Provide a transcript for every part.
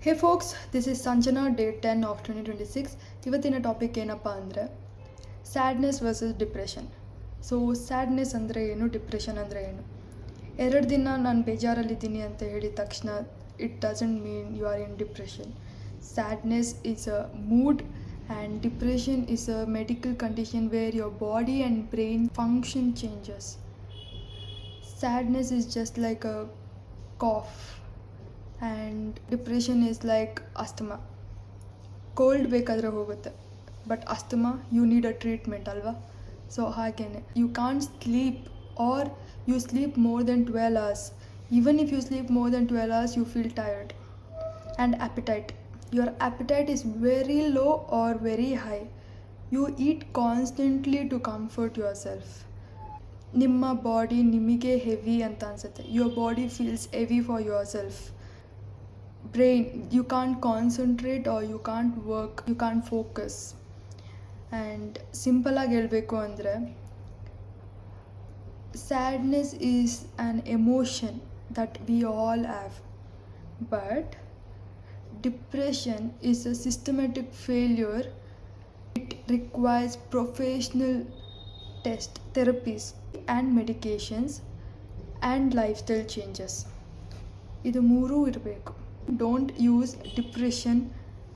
Hey folks, this is Sanjana, date 10 of 2026. ಇವತ್ತಿನ topic ಏನಪ್ಪ ಅಂದರೆ sadness versus depression. So sadness ಅಂದರೆ ಏನು, ಡಿಪ್ರೆಷನ್ ಅಂದರೆ ಏನು? 2 ದಿನ ನಾನು ಬೇಜಾರಲ್ಲಿದ್ದೀನಿ ಅಂತ ಹೇಳಿದ ತಕ್ಷಣ it doesn't mean you are in depression. Sadness is a mood and depression is a medical condition where your body and brain function changes. Sadness is just like a cough and depression is like asthma. Cold ಬೇಕಾದರೆ ಹೋಗುತ್ತೆ, but asthma you need a treatment ಅಲ್ವಾ? So ಹಾಗೇನೆ you can't sleep or you sleep more than 12 hours. Even if you sleep more than 12 hours you feel tired. And appetite, your appetite is very low or very high. You eat constantly to comfort yourself. ನಿಮ್ಮ body ನಿಮಗೆ heavy ಅಂತ ಅನಿಸುತ್ತೆ. Your body feels heavy for your self. brain, you can't concentrate or you can't work, you can't focus. And simple ಆಗಿ ಹೇಳಬೇಕು ಅಂದರೆ sadness is an emotion that we all have, but depression is a systematic failure. It requires professional test therapies and medications and lifestyle changes. ಇದು ಮೂರೂ ಇರಬೇಕು. Don't use depression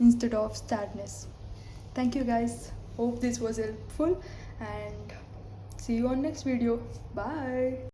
instead of sadness. Thank you guys. Hope this was helpful and see you on next video. Bye.